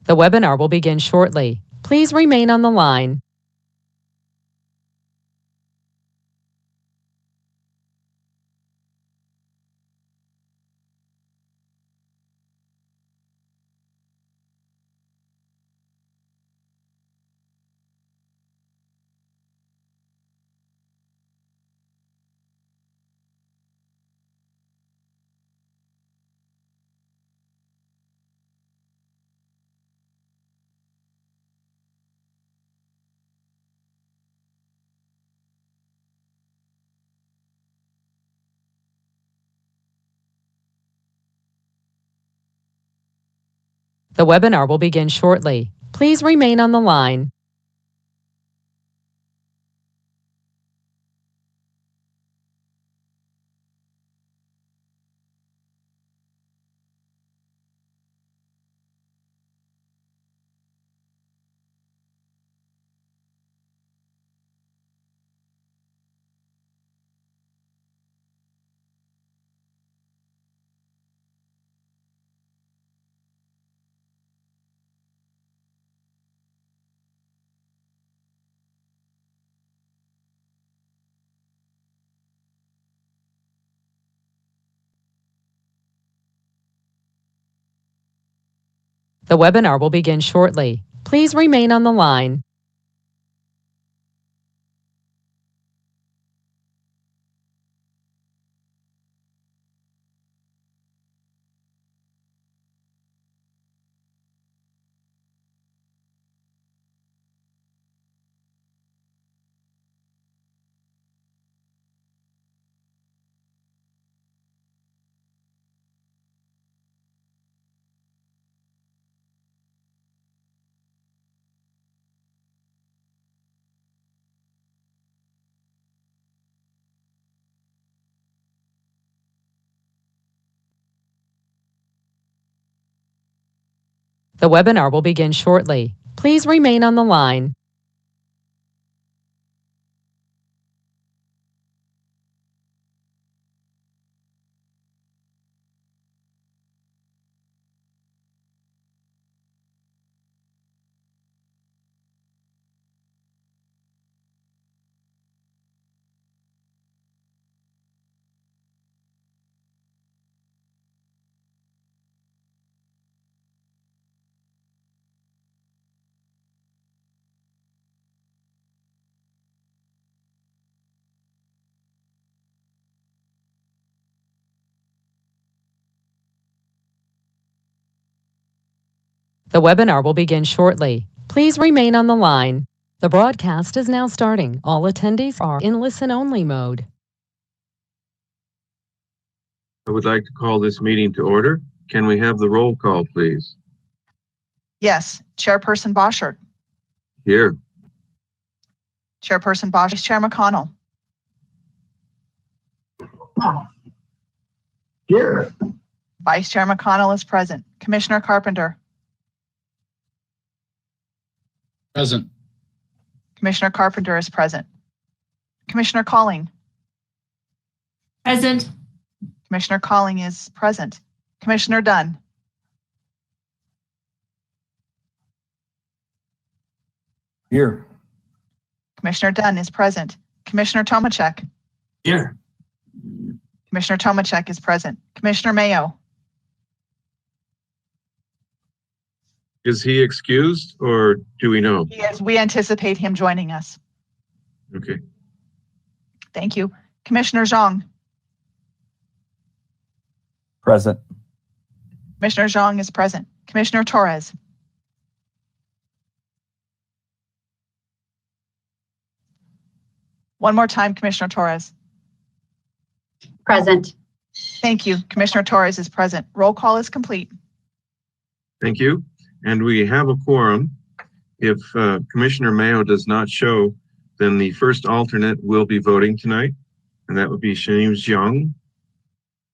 The webinar will begin shortly. Please remain on the line. The webinar will begin shortly. Please remain on the line. The webinar will begin shortly. Please remain on the line. The webinar will begin shortly. Please remain on the line. The webinar will begin shortly. Please remain on the line. The broadcast is now starting. All attendees are in listen-only mode. I would like to call this meeting to order. Can we have the roll call, please? Yes. Chairperson Boschert. Here. Chairperson Bosch. Vice Chair McConnell. Here. Vice Chair McConnell is present. Commissioner Carpenter. Present. Commissioner Carpenter is present. Commissioner Calling. Present. Commissioner Calling is present. Commissioner Dunn. Here. Commissioner Dunn is present. Commissioner Tomacek. Here. Commissioner Tomacek is present. Commissioner Mayo. Is he excused or do we know? Yes, we anticipate him joining us. Okay. Thank you. Commissioner Zhang. Present. Commissioner Zhang is present. Commissioner Torres. One more time, Commissioner Torres. Present. Thank you. Commissioner Torres is present. Roll call is complete. Thank you. And we have a quorum. If Commissioner Mayo does not show, then the first alternate will be voting tonight, and that would be James Young.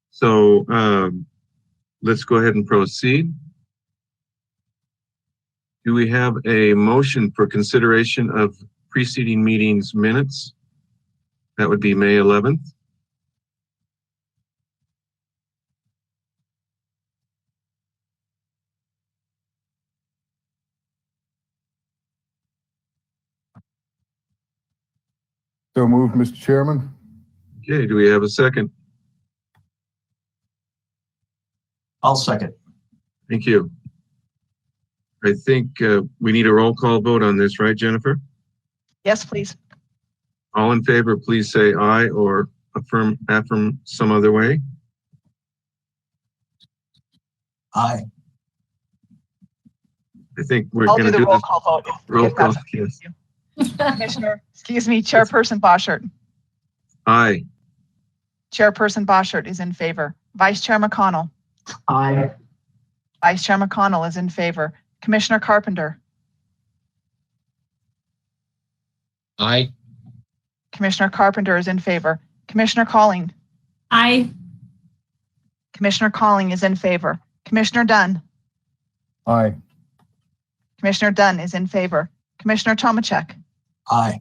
So let's go ahead and proceed. Do we have a motion for consideration of preceding meetings minutes? That would be May 11th. So moved, Mr. Chairman. Okay, do we have a second? I'll second. Thank you. I think we need a roll call vote on this, right, Jennifer? Yes, please. All in favor, please say aye or affirm some other way. Aye. I think we're I'll going do to the do roll this. call vote. Roll if call, that's okay yes. with you. Commissioner, excuse me, Chairperson Boschert. Aye. Chairperson Boschert is in favor. Vice Chair McConnell. Aye. Vice Chair McConnell is in favor. Commissioner Carpenter. Aye. Commissioner Carpenter is in favor. Commissioner Calling. Aye. Commissioner Calling is in favor. Commissioner Dunn. Aye. Commissioner Dunn is in favor. Commissioner Tomacek. Aye.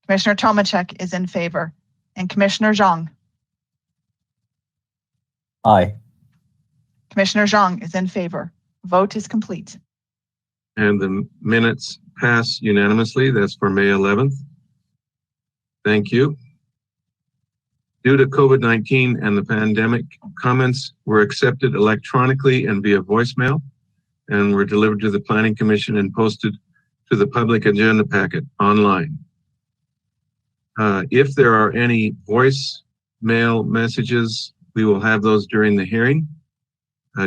Commissioner Tomacek is in favor. And Commissioner Zhang. Aye. Commissioner Zhang is in favor. Vote is complete. And the minutes pass unanimously. That's for May 11th. Thank you. Due to COVID-19 and the pandemic, comments were accepted electronically and via voicemail and were delivered to the Planning Commission and posted to the public agenda packet online. If there are any voicemail messages, we will have those during the hearing.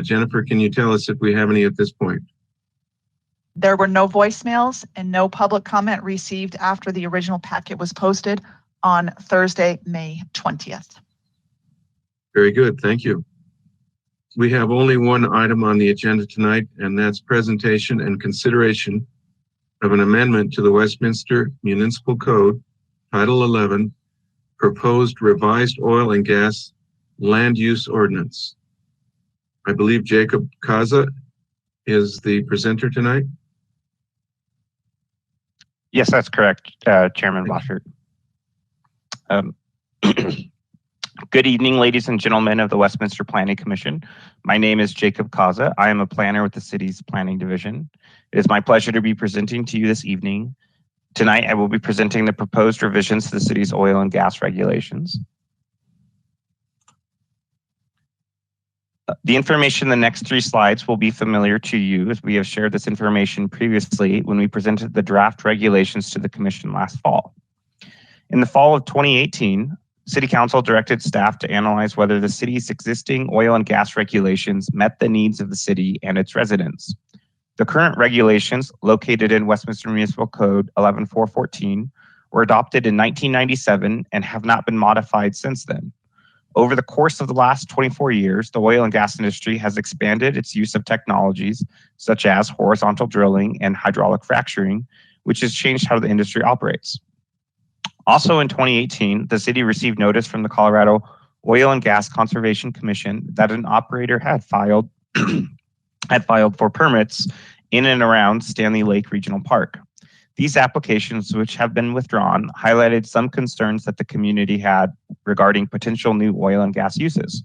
Jennifer, can you tell us if we have any at this point? There were no voicemails and no public comment received after the original packet was posted on Thursday, May 20th. Very good, thank you. We have only one item on the agenda tonight, and that's presentation and consideration of an amendment to the Westminster Municipal Code, Title 11, Proposed Revised Oil and Gas Land Use Ordinance. I believe Jacob Kaza is the presenter tonight. Yes, that's correct, Chairman Boschert. Good evening, ladies and gentlemen of the Westminster Planning Commission. My name is Jacob Kaza. I am a planner with the city's planning division. It is my pleasure to be presenting to you this evening. Tonight, I will be presenting the proposed revisions to the city's oil and gas regulations. The information in the next 3 slides will be familiar to you, as we have shared this information previously when we presented the draft regulations to the Commission last fall. In the fall of 2018, City Council directed staff to analyze whether the city's existing oil and gas regulations met the needs of the city and its residents. The current regulations, located in Westminster Municipal Code 11414, were adopted in 1997 and have not been modified since then. Over the course of the last 24 years, the oil and gas industry has expanded its use of technologies such as horizontal drilling and hydraulic fracturing, which has changed how the industry operates. Also in 2018, the city received notice from the Colorado Oil and Gas Conservation Commission that an operator had filed for permits in and around Stanley Lake Regional Park. These applications, which have been withdrawn, highlighted some concerns that the community had regarding potential new oil and gas uses.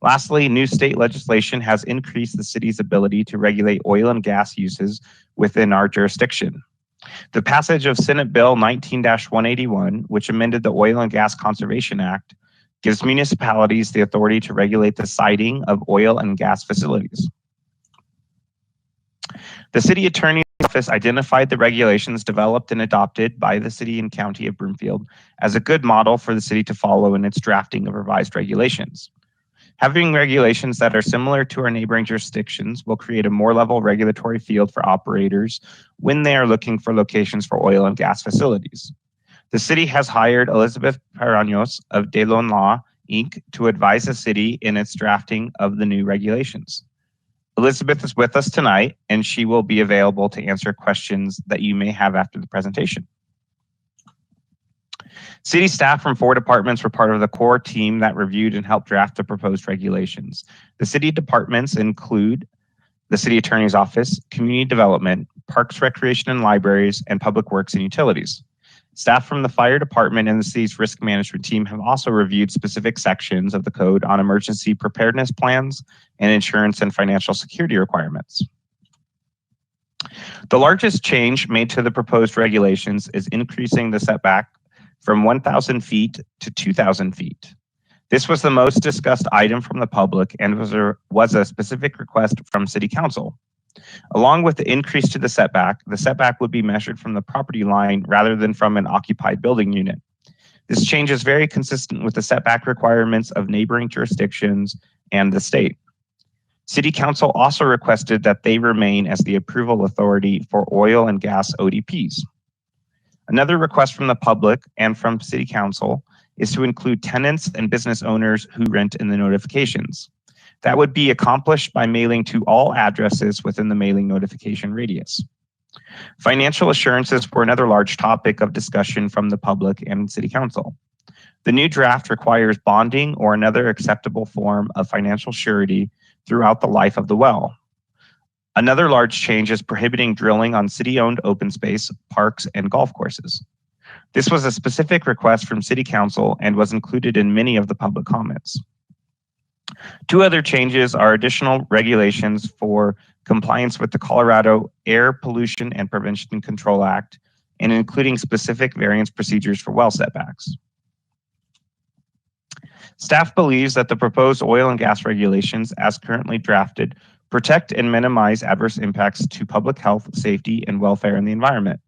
Lastly, new state legislation has increased the city's ability to regulate oil and gas uses within our jurisdiction. The passage of Senate Bill 19-181, which amended the Oil and Gas Conservation Act, gives municipalities the authority to regulate the siting of oil and gas facilities. The City Attorney's Office identified the regulations developed and adopted by the City and County of Broomfield as a good model for the city to follow in its drafting of revised regulations. Having regulations that are similar to our neighboring jurisdictions will create a more level regulatory field for operators when they are looking for locations for oil and gas facilities. The city has hired Elizabeth Paraños of DeLone Law, Inc. to advise the city in its drafting of the new regulations. Elizabeth is with us tonight, and she will be available to answer questions that you may have after the presentation. City staff from 4 departments were part of the core team that reviewed and helped draft the proposed regulations. The city departments include the City Attorney's Office, Community Development, Parks, Recreation and Libraries, and Public Works and Utilities. Staff from the Fire Department and the city's risk management team have also reviewed specific sections of the code on emergency preparedness plans and insurance and financial security requirements. The largest change made to the proposed regulations is increasing the setback from 1,000 feet to 2,000 feet. This was the most discussed item from the public and was a specific request from City Council. Along with the increase to the setback would be measured from the property line rather than from an occupied building unit. This change is very consistent with the setback requirements of neighboring jurisdictions and the state. City Council also requested that they remain as the approval authority for oil and gas ODPs. Another request from the public and from City Council is to include tenants and business owners who rent in the notifications. That would be accomplished by mailing to all addresses within the mailing notification radius. Financial assurances were another large topic of discussion from the public and City Council. The new draft requires bonding or another acceptable form of financial surety throughout the life of the well. Another large change is prohibiting drilling on city-owned open space, parks, and golf courses. This was a specific request from City Council and was included in many of the public comments. Two other changes are additional regulations for compliance with the Colorado Air Pollution and Prevention Control Act and including specific variance procedures for well setbacks. Staff believes that the proposed oil and gas regulations as currently drafted protect and minimize adverse impacts to public health, safety, and welfare in the environment.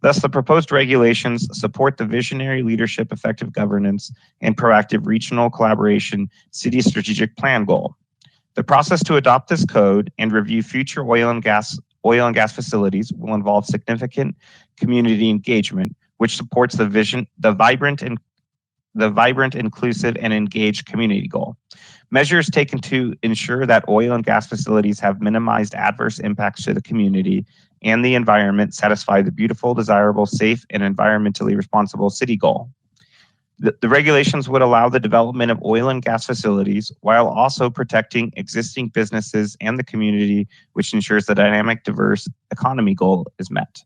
Thus, the proposed regulations support the visionary leadership, effective governance, and proactive regional collaboration city strategic plan goal. The process to adopt this code and review future oil and gas facilities will involve significant community engagement, which supports the vision, the vibrant, inclusive, and engaged community goal. Measures taken to ensure that oil and gas facilities have minimized adverse impacts to the community and the environment satisfy the beautiful, desirable, safe, and environmentally responsible city goal. The regulations would allow the development of oil and gas facilities while also protecting existing businesses and the community, which ensures the dynamic, diverse economy goal is met.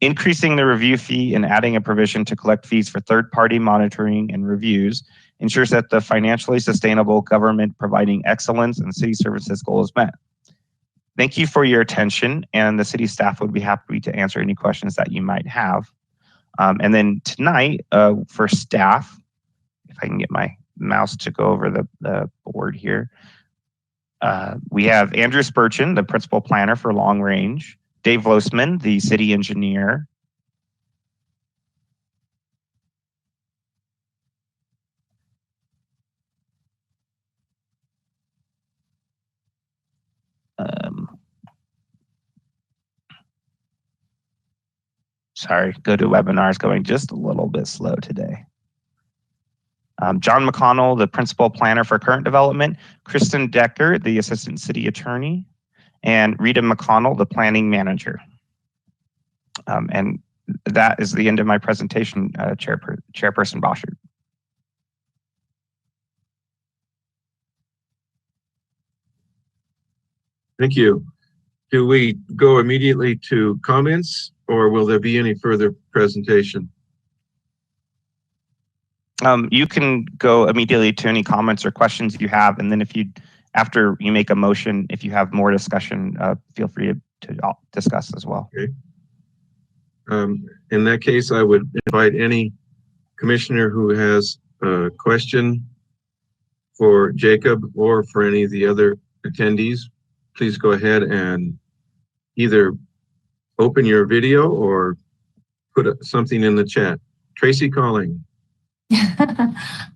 Increasing the review fee and adding a provision to collect fees for third-party monitoring and reviews ensures that the financially sustainable government providing excellence and city services goal is met. Thank you for your attention, and the city staff would be happy to answer any questions that you might have. And then tonight, for staff, if I can get my mouse to go over the board here, we have Andrew Spurgeon, the principal planner for Long Range, Dave Losman, the city engineer, sorry, GoToWebinar is going just a little bit slow today. John McConnell, the principal planner for current development, Kristen Decker, the assistant city attorney, and Rita McConnell, the planning manager. And that is the end of my presentation, Chairperson Boschert. Thank you. Do we go immediately to comments, or will there be any further presentation? You can go immediately to any comments or questions you have, and then after you make a motion, if you have more discussion, feel free to discuss as well. Okay. In that case, I would invite any commissioner who has a question for Jacob or for any of the other attendees, please go ahead and either open your video or put something in the chat. Tracy Calling.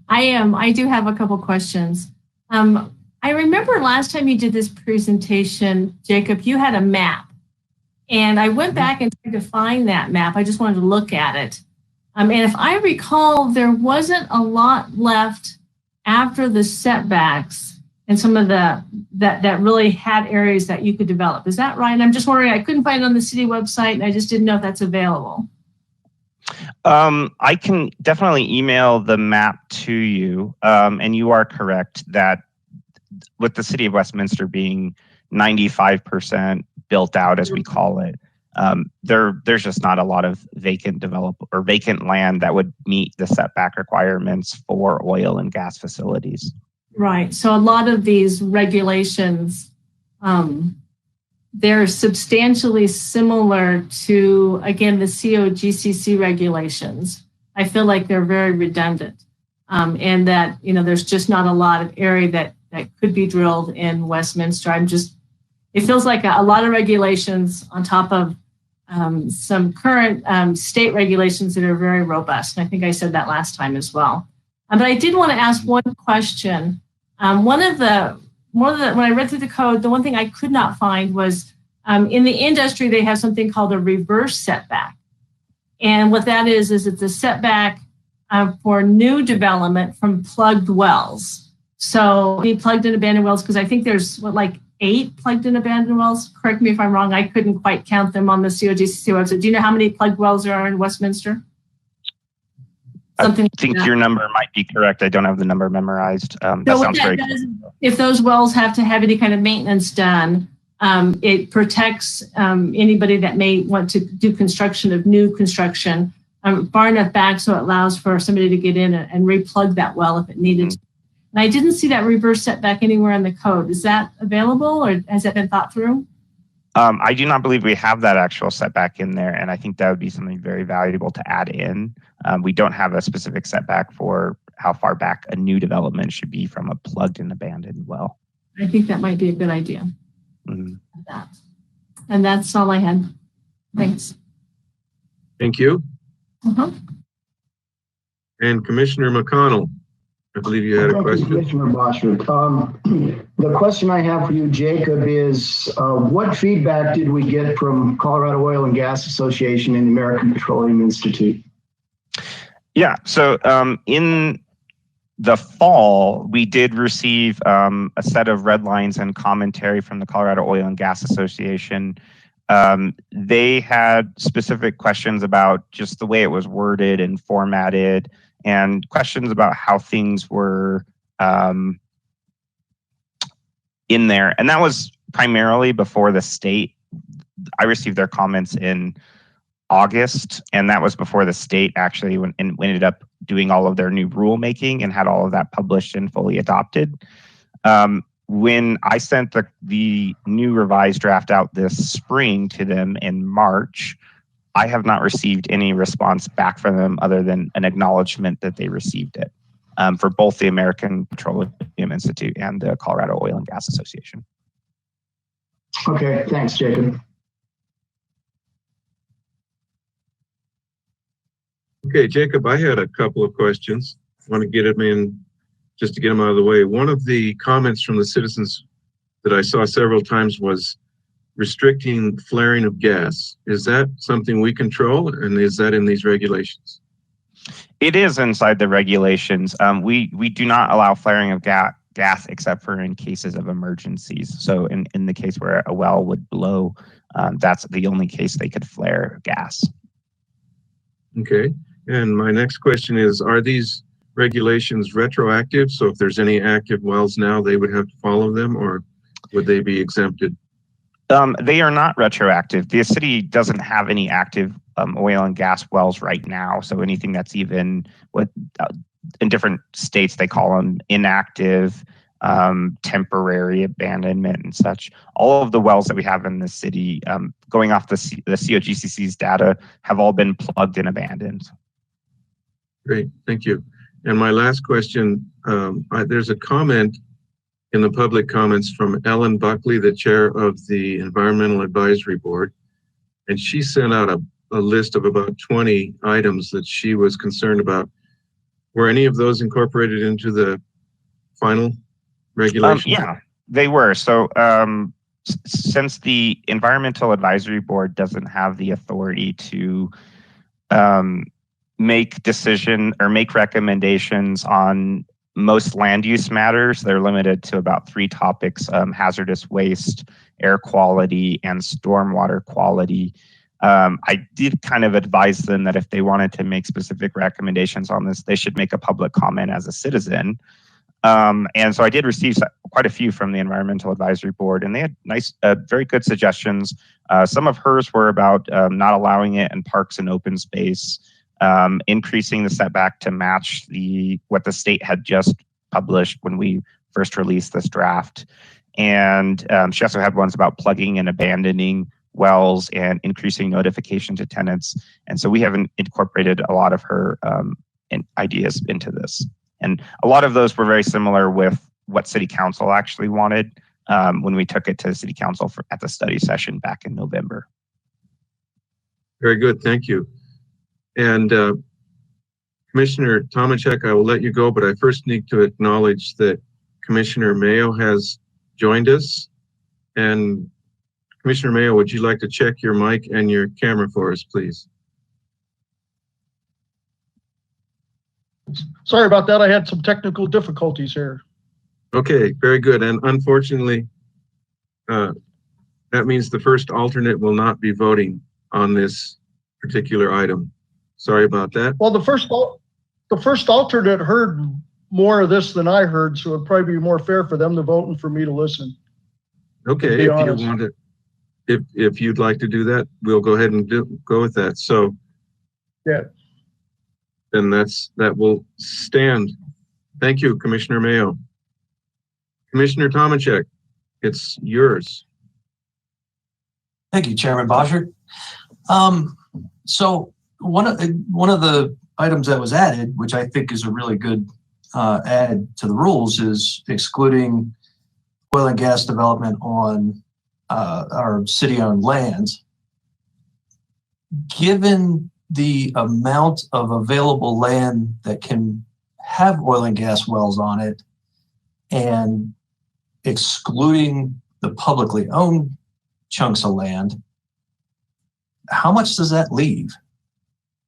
I do have a couple questions. I remember last time you did this presentation, Jacob, you had a map. And I went back and tried to find that map. I just wanted to look at it. And if I recall, there wasn't a lot left after the setbacks and some of that really had areas that you could develop. Is that right? And I'm just wondering, I couldn't find it on the city website, and I just didn't know if that's available. I can definitely email the map to you. And you are correct that with the city of Westminster being 95% built out, as we call it, there's just not a lot of vacant land that would meet the setback requirements for oil and gas facilities. Right. So a lot of these regulations, they're substantially similar to, again, the COGCC regulations. I feel like they're very redundant, and that there's just not a lot of area that could be drilled in Westminster. It feels like a lot of regulations on top of some current state regulations that are very robust. And I think I said that last time as well. But I did want to ask one question. When I read through the code, the one thing I could not find was in the industry, they have something called a reverse setback. And what that is it's a setback for new development from plugged wells. So we plugged in abandoned wells, because I think there's 8 plugged in abandoned wells. Correct me if I'm wrong. I couldn't quite count them on the COGCC website. Do you know how many plugged wells there are in Westminster? I think your number might be correct. I don't have the number memorized. That sounds very cool. If those wells have to have any kind of maintenance done, it protects anybody that may want to do construction of new construction far enough back so it allows for somebody to get in and replug that well if it needed to. And I didn't see that reverse setback anywhere in the code. Is that available, or has that been thought through? I do not believe we have that actual setback in there, and I think that would be something very valuable to add in. We don't have a specific setback for how far back a new development should be from a plugged and abandoned well. I think that might be a good idea. Mm-hmm. And that's all I had. Thanks. Thank you. Uh-huh. And Commissioner McConnell, I believe you had a question. Commissioner Boschert. The question I have for you, Jacob, is what feedback did we get from Colorado Oil and Gas Association and the American Petroleum Institute? Yeah, so in the fall, we did receive a set of red lines and commentary from the Colorado Oil and Gas Association. They had specific questions about just the way it was worded and formatted, and questions about how things were in there. And that was primarily before the state. I received their comments in August, and that was before the state actually ended up doing all of their new rulemaking and had all of that published and fully adopted. When I sent the new revised draft out this spring to them in March, I have not received any response back from them other than an acknowledgement that they received it for both the American Petroleum Institute and the Colorado Oil and Gas Association. Okay, thanks, Jacob. Okay, Jacob, I had a couple of questions. I want to get them in just to get them out of the way. One of the comments from the citizens that I saw several times was restricting flaring of gas. Is that something we control, and is that in these regulations? It is inside the regulations. We do not allow flaring of gas except for in cases of emergencies. So in the case where a well would blow, that's the only case they could flare gas. Okay. And my next question is, are these regulations retroactive? So if there's any active wells now, they would have to follow them, or would they be exempted? They are not retroactive. The city doesn't have any active oil and gas wells right now. So anything that's even in different states, they call them inactive, temporary abandonment and such. All of the wells that we have in the city, going off the COGCC's data, have all been plugged and abandoned. Great, thank you. And my last question, there's a comment in the public comments from Ellen Buckley, the chair of the Environmental Advisory Board, and she sent out a list of about 20 items that she was concerned about. Were any of those incorporated into the final regulations? Yeah, they were. So since the Environmental Advisory Board doesn't have the authority to make recommendations on most land use matters, they're limited to about 3 topics: hazardous waste, air quality, and stormwater quality. I did kind of advise them that if they wanted to make specific recommendations on this, they should make a public comment as a citizen. And so I did receive quite a few from the Environmental Advisory Board, and they had very good suggestions. Some of hers were about not allowing it in parks and open space, increasing the setback to match what the state had just published when we first released this draft. And she also had ones about plugging and abandoning wells and increasing notification to tenants. And so we have incorporated a lot of her ideas into this. And a lot of those were very similar with what City Council actually wanted when we took it to City Council at the study session back in November. Very good, thank you. And Commissioner Tomacek, I will let you go, but I first need to acknowledge that Commissioner Mayo has joined us. And Commissioner Mayo, would you like to check your mic and your camera for us, please? Sorry about that. I had some technical difficulties here. Okay, very good. And unfortunately, that means the first alternate will not be voting on this particular item. Sorry about that. Well, the first alternate heard more of this than I heard, so it'd probably be more fair for them to vote and for me to listen. Okay, if you want to, if you'd like to do that, we'll go ahead and go with that. So, yeah, then that will stand. Thank you, Commissioner Mayo. Commissioner Tomacek, it's yours. Thank you, Chairman Boschert. So one of the items that was added, which I think is a really good add to the rules, is excluding oil and gas development on our city-owned lands. Given the amount of available land that can have oil and gas wells on it, and excluding the publicly owned chunks of land, how much does that leave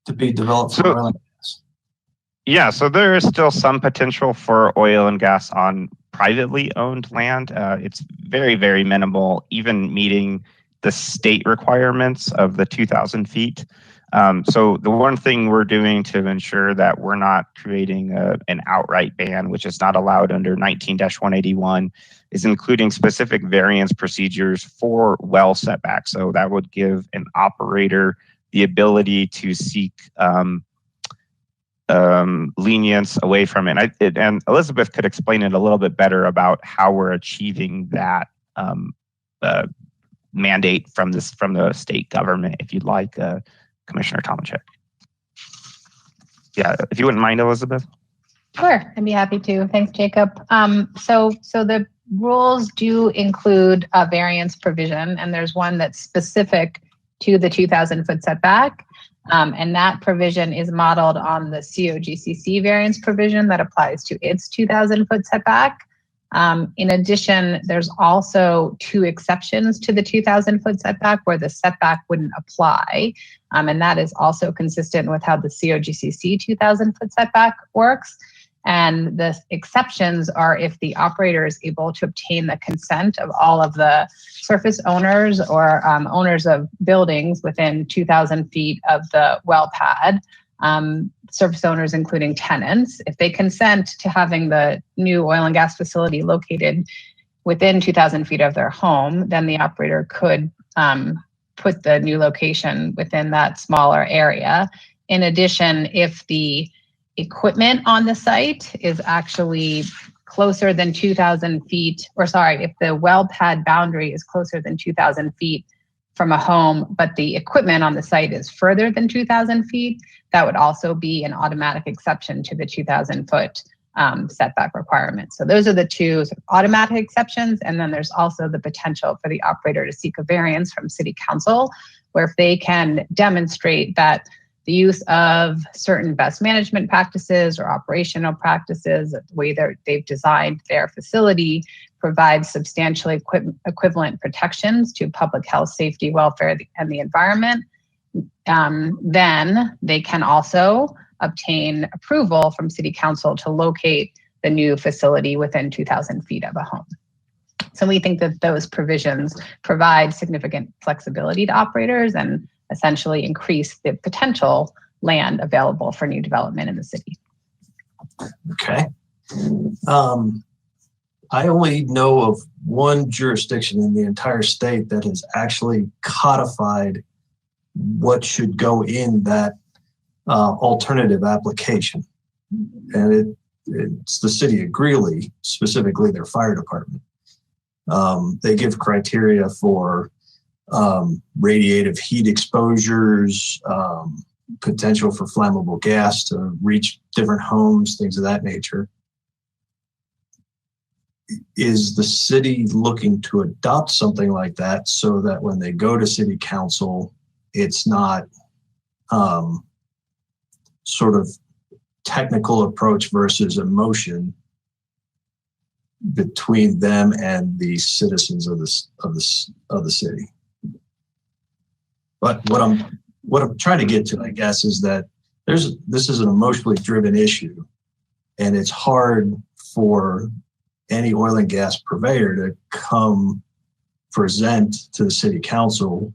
to be developed for oil and gas? Yeah, so there is still some potential for oil and gas on privately owned land. It's very, very minimal, even meeting the state requirements of the 2,000 feet. So the one thing we're doing to ensure that we're not creating an outright ban, which is not allowed under 19-181, is including specific variance procedures for well setbacks. So that would give an operator the ability to seek lenience away from it. And Elizabeth could explain it a little bit better about how we're achieving that mandate from the state government, if you'd like, Commissioner Tomacek. Yeah, if you wouldn't mind, Elizabeth. Sure, I'd be happy to. Thanks, Jacob. So the rules do include a variance provision, and there's one that's specific to the 2,000-foot setback. And that provision is modeled on the COGCC variance provision that applies to its 2,000-foot setback. In addition, there's also 2 exceptions to the 2,000-foot setback where the setback wouldn't apply. And that is also consistent with how the COGCC 2,000-foot setback works. And the exceptions are if the operator is able to obtain the consent of all of the surface owners or owners of buildings within 2,000 feet of the well pad, surface owners including tenants. If they consent to having the new oil and gas facility located within 2,000 feet of their home, then the operator could put the new location within that smaller area. In addition, if the equipment on the site is actually closer than 2,000 feet, or sorry, if the well pad boundary is closer than 2,000 feet from a home, but the equipment on the site is further than 2,000 feet, that would also be an automatic exception to the 2,000-foot setback requirement. So those are the 2 sort of automatic exceptions. And then there's also the potential for the operator to seek a variance from City Council, where if they can demonstrate that the use of certain best management practices or operational practices, the way they've designed their facility provides substantially equivalent protections to public health, safety, welfare, and the environment, then they can also obtain approval from City Council to locate the new facility within 2,000 feet of a home. So we think that those provisions provide significant flexibility to operators and essentially increase the potential land available for new development in the city. Okay. I only know of one jurisdiction in the entire state that has actually codified what should go in that alternative application. And it's the city of Greeley, specifically their fire department. They give criteria for radiative heat exposures, potential for flammable gas to reach different homes, things of that nature. Is the city looking to adopt something like that so that when they go to city council, it's not sort of technical approach versus emotion between them and the citizens of the city? But what I'm trying to get to, I guess, is that this is an emotionally driven issue, and it's hard for any oil and gas purveyor to come present to the city council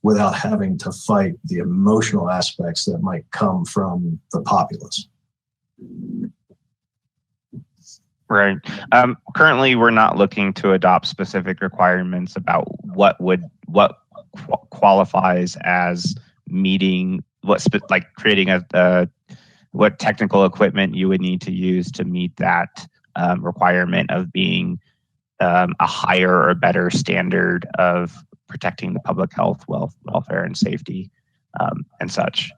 without having to fight the emotional aspects that might come from the populace. Right. Currently, we're not looking to adopt specific requirements about what qualifies as meeting creating what technical equipment you would need to use to meet that requirement of being a higher or better standard of protecting the public health, welfare, and safety, and such.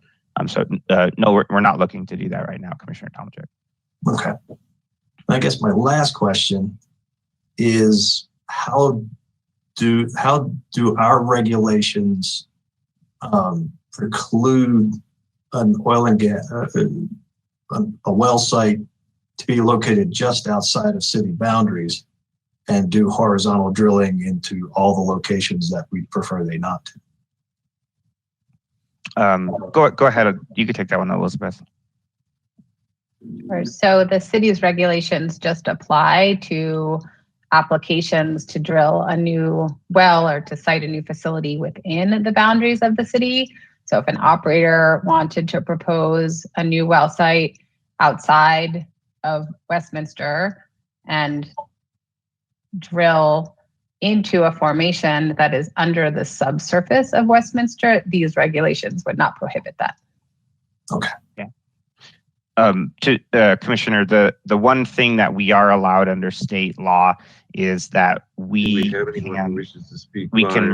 No, we're not looking to do that right now, Commissioner Tomczyk. Okay. I guess my last question is how do our regulations preclude an oil and gas a well site to be located just outside of city boundaries and do horizontal drilling into all the locations that we prefer they not to? Go ahead. You can take that one, Elizabeth. Sure. So the city's regulations just apply to applications to drill a new well or to site a new facility within the boundaries of the city. So if an operator wanted to propose a new well site outside of Westminster and drill into a formation that is under the subsurface of Westminster, these regulations would not prohibit that. Okay. Commissioner, the one thing that we are allowed under state law is that we can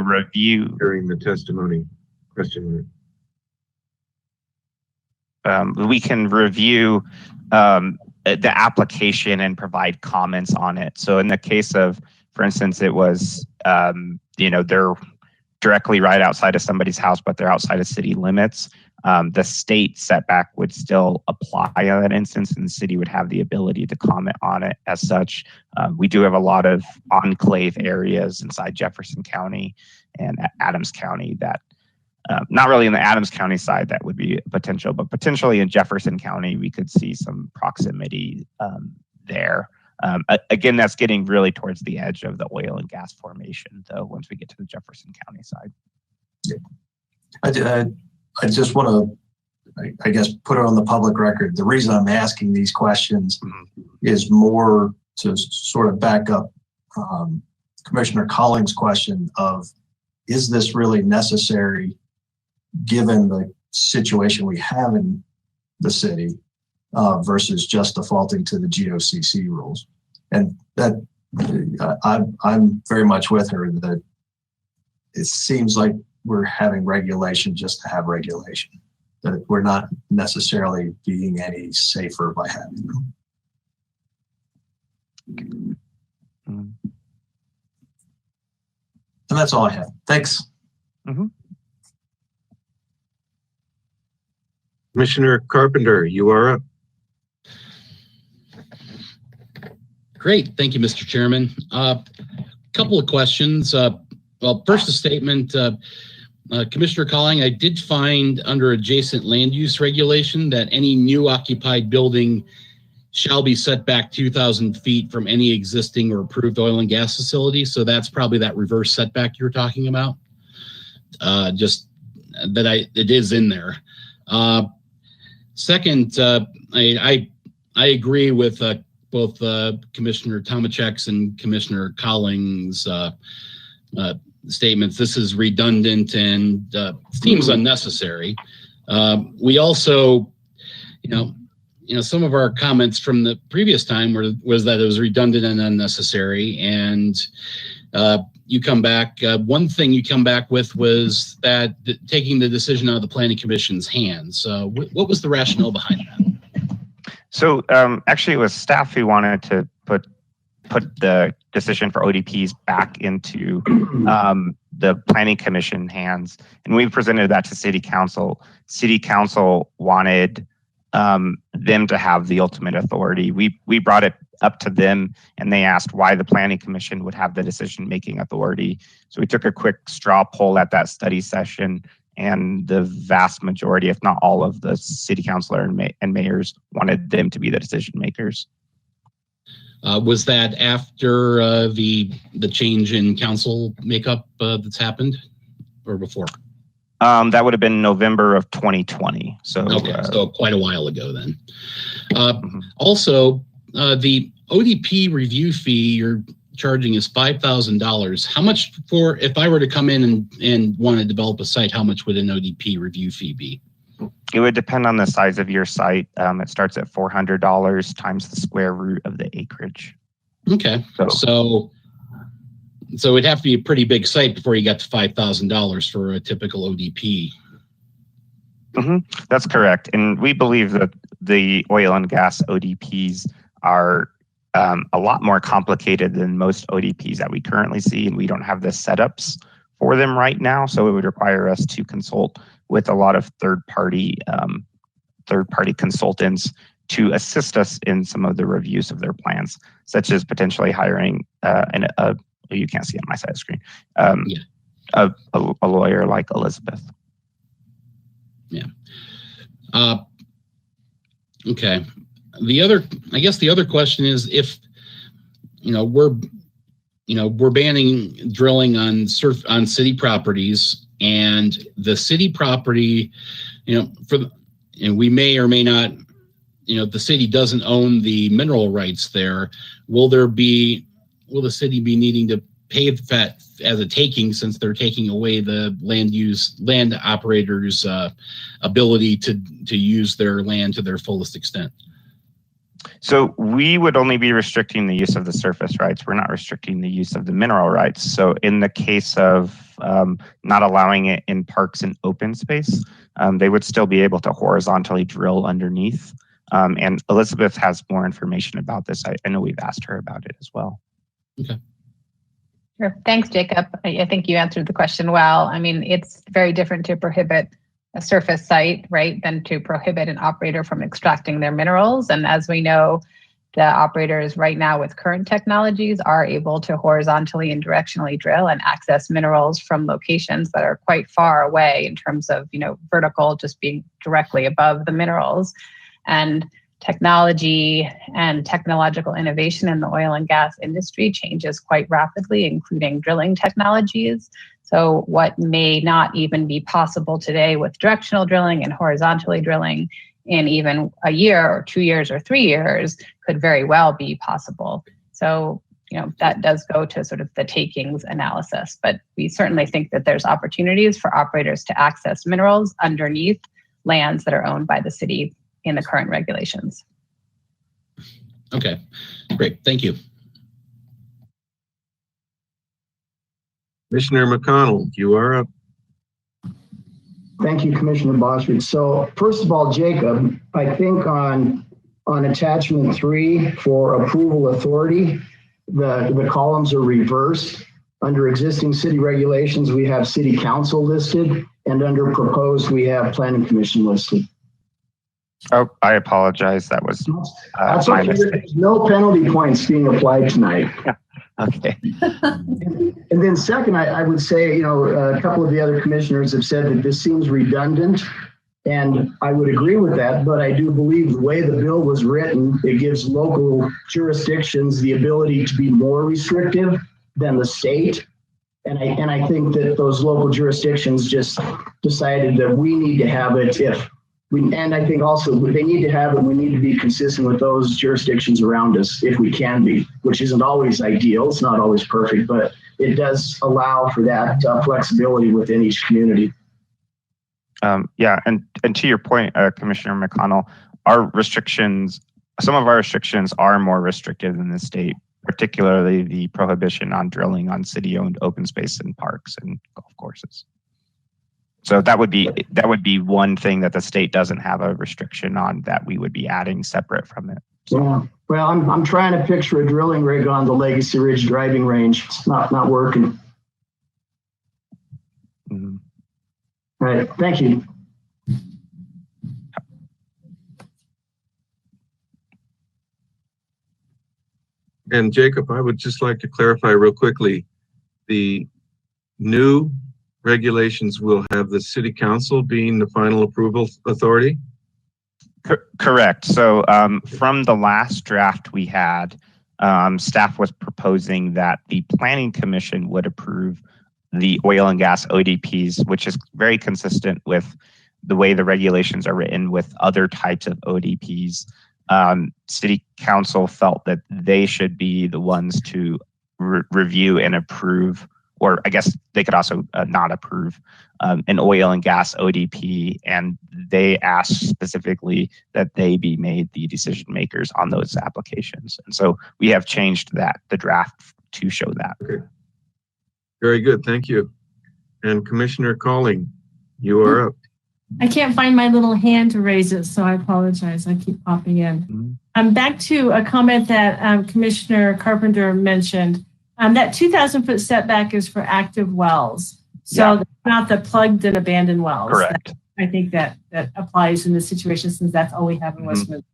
review during the testimony. Question. We can review the application and provide comments on it. So in the case of, for instance, it was they're directly right outside of somebody's house, but they're outside of city limits. The state setback would still apply in that instance, and the city would have the ability to comment on it as such. We do have a lot of enclave areas inside Jefferson County and Adams County that, not really in the Adams County side, that would be a potential, but potentially in Jefferson County, we could see some proximity there. Again, that's getting really towards the edge of the oil and gas formation, though, once we get to the Jefferson County side. Yeah. I just want to, I guess, put it on the public record. The reason I'm asking these questions is more to sort of back up Commissioner Collins' question of, is this really necessary given the situation we have in the city versus just defaulting to the GOCC rules? And that I'm very much with her that it seems like we're having regulation just to have regulation, that we're not necessarily being any safer by having them. And that's all I have. Thanks. Mm-hmm. Commissioner Carpenter, you are up. Great. Thank you, Mr. Chairman. Couple of questions. Well, first a statement. Commissioner Colling, I did find under adjacent land use regulation that any new occupied building shall be set back 2,000 feet from any existing or approved oil and gas facility. So that's probably that reverse setback you were talking about. Just that it is in there. Second, I agree with both Commissioner Tomaszek's and Commissioner Collins' statements. This is redundant and seems unnecessary. We also, some of our comments from the previous time was that it was redundant and unnecessary. And, you come back. One thing you come back with was that taking the decision out of the Planning Commission's hands. What was the rationale behind that? So actually, it was staff who wanted to put the decision for ODPs back into the Planning Commission hands, and we presented that to City Council. City Council wanted them to have the ultimate authority. We brought it up to them, and they asked why the Planning Commission would have the decision-making authority. So we took a quick straw poll at that study session, and the vast majority, if not all of the city councilor and mayors wanted them to be the decision makers. Was that after the change in council makeup that's happened, or before? That would have been November of 2020. So okay, so quite a while ago then. Also, the ODP review fee you're charging is $5,000. How much for, if I were to come in and want to develop a site, how much would an ODP review fee be? It would depend on the size of your site. It starts at $400 times the square root of the acreage. Okay, so it'd have to be a pretty big site before you got to $5,000 for a typical ODP. That's correct. And we believe that the oil and gas ODPs are a lot more complicated than most ODPs that we currently see, and we don't have the setups for them right now. So it would require us to consult with a lot of third-party consultants to assist us in some of the reviews of their plans, such as potentially hiring you can't see it on my side of the screen, a lawyer like Elizabeth. Yeah. Okay. I guess the other question is, if we're banning drilling on city properties, and the city property, and we may or may not, the city doesn't own the mineral rights there. Will the city be needing to pay that as a taking, since they're taking away the land operators' ability to use their land to their fullest extent? So we would only be restricting the use of the surface rights. We're not restricting the use of the mineral rights. So in the case of not allowing it in parks and open space, they would still be able to horizontally drill underneath. And Elizabeth has more information about this. I know we've asked her about it as well. Okay. Sure. Thanks, Jacob. I think you answered the question well. I mean, it's very different to prohibit a surface site, right, than to prohibit an operator from extracting their minerals. And as we know, the operators right now with current technologies are able to horizontally and directionally drill and access minerals from locations that are quite far away in terms of, vertical, just being directly above the minerals. And technology and technological innovation in the oil and gas industry changes quite rapidly, including drilling technologies. So what may not even be possible today with directional drilling and horizontally drilling in even a year or 2 years or 3 years could very well be possible. So, that does go to sort of the takings analysis, but we certainly think that there's opportunities for operators to access minerals underneath lands that are owned by the city in the current regulations. Okay, great. Thank you. Commissioner McConnell, you are up. Thank you, Commissioner Boswig. So first of all, Jacob, I think on attachment 3 for approval authority, the columns are reversed. Under existing city regulations, we have city council listed, and under proposed, we have planning commission listed. Oh, I apologize. That was That's my okay. mistake. There's no penalty points being applied tonight. Okay. And then second, I would say, a couple of the other commissioners have said that this seems redundant, and I would agree with that, but I do believe the way the bill was written, it gives local jurisdictions the ability to be more restrictive than the state. And I think that those local jurisdictions just decided that we need to have it and I think also they need to have it. We need to be consistent with those jurisdictions around us if we can be, which isn't always ideal. It's not always perfect, but it does allow for that flexibility within each community. Yeah, and to your point, Commissioner McConnell, some of our restrictions are more restrictive than the state. particularly the prohibition on drilling on city-owned open space and parks and golf courses. So that would be one thing that the state doesn't have a restriction on that we would be adding separate from it. So. Yeah. Well, I'm trying to picture a drilling rig on the Legacy Ridge driving range. It's not working. Mm-hmm. All right. Thank you. And Jacob, I would just like to clarify real quickly, the new regulations will have the city council being the final approval authority? Correct. So from the last draft we had, staff was proposing that the planning commission would approve the oil and gas ODPs, which is very consistent with the way the regulations are written with other types of ODPs. City council felt that they should be the ones to review and approve, or I guess they could also not approve an oil and gas ODP, and they asked specifically that they be made the decision makers on those applications. And so we have changed the draft to show that. Okay. Very good, thank you. And Commissioner Calling, you are up. I can't find my little hand to raise it, so I apologize. I keep popping in. I'm back to a comment that Commissioner Carpenter mentioned. That 2,000-foot setback is for active wells. So not the plugged and abandoned wells. Correct. I think that applies in this situation since that's all we have in Westminster.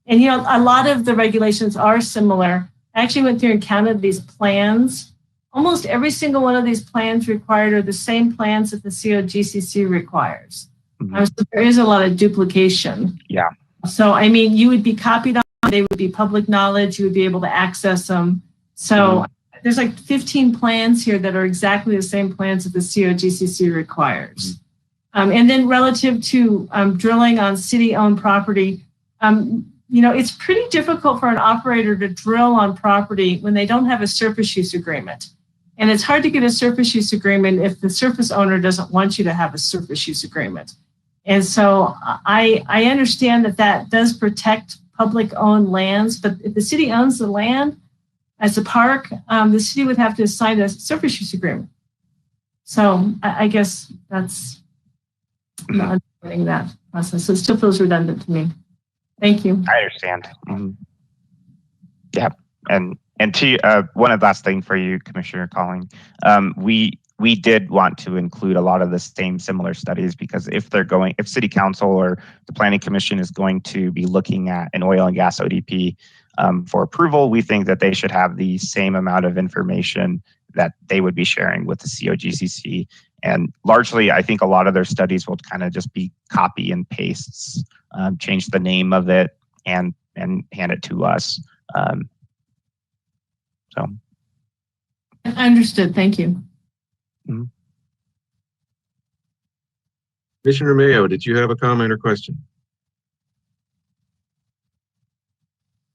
And, a lot of the regulations are similar. I actually went through and counted these plans. Almost every single one of these plans required are the same plans that the COGCC requires. So there is a lot of duplication. Yeah. So, I mean, you would be copied on, they would be public knowledge, you would be able to access them. So there's like 15 plans here that are exactly the same plans that the COGCC requires. And then relative to drilling on city-owned property, it's pretty difficult for an operator to drill on property when they don't have a surface use agreement. And it's hard to get a surface use agreement if the surface owner doesn't want you to have a surface use agreement. And so I understand that does protect public-owned lands, but if the city owns the land as a park, the city would have to sign a surface use agreement. So I guess that's not understanding that process. So it still feels redundant to me. Thank you. I understand. Yeah, and to one last thing for you, Commissioner Calling, we did want to include a lot of the same similar studies because if city council or the planning commission is going to be looking at an oil and gas ODP for approval, we think that they should have the same amount of information that they would be sharing with the COGCC. And largely, I think a lot of their studies will kind of just be copy and pastes, change the name of it and hand it to us. So. Understood. Thank you. Commissioner Mayo, did you have a comment or question?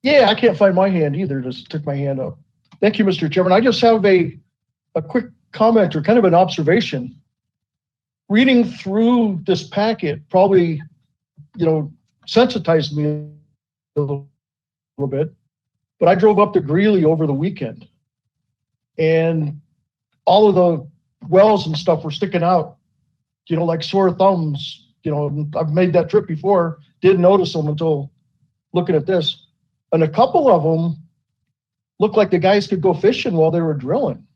Yeah, I can't find my hand either. Just took my hand up. Thank you, Mr. Chairman. I just have a quick comment or kind of an observation. Reading through this packet probably, sensitized me a little bit, but I drove up to Greeley over the weekend and all of the wells and stuff were sticking out, like sore thumbs. I've made that trip before, didn't notice them until looking at this. And a couple of them looked like the guys could go fishing while they were drilling.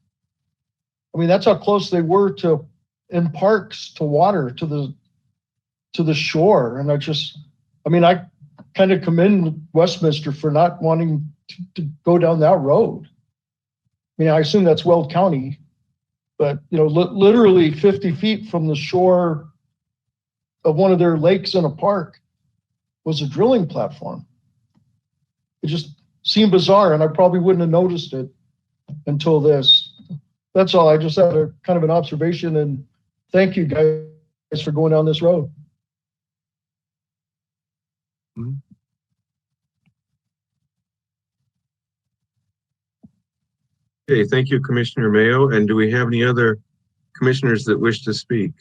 I mean, that's how close they were in parks to water, to the shore. And I kind of commend Westminster for not wanting to go down that road. I mean, I assume that's Weld County, but literally 50 feet from the shore of one of their lakes in a park was a drilling platform. It just seemed bizarre, and I probably wouldn't have noticed it until this. That's all. I just had a kind of an observation, and thank you guys for going down this road. Okay, thank you, Commissioner Mayo. And do we have any other commissioners that wish to speak?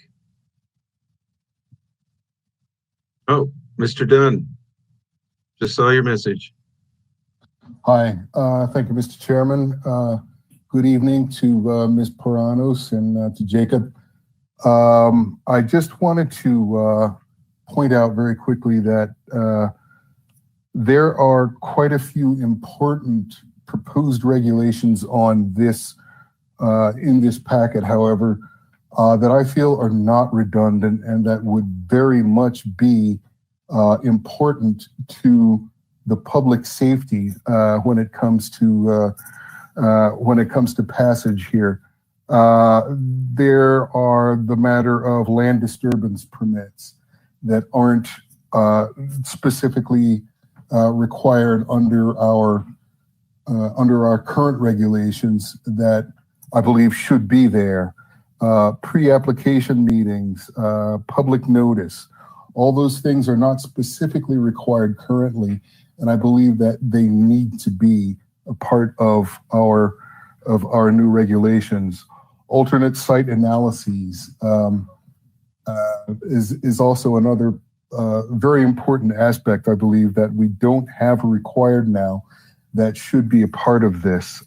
Oh, Mr. Dunn, just saw your message. Hi, thank you, Mr. Chairman. Good evening to Ms. Paranos and to Jacob. I just wanted to point out very quickly that there are quite a few important proposed regulations on this in this packet, however, that I feel are not redundant and that would very much be important to the public safety when it comes to passage here. There are the matter of land disturbance permits that aren't specifically required under our current regulations that I believe should be there. Pre-application meetings, public notice, all those things are not specifically required currently, and I believe that they need to be a part of our new regulations. Alternate site analyses is also another very important aspect, I believe, that we don't have required now that should be a part of this.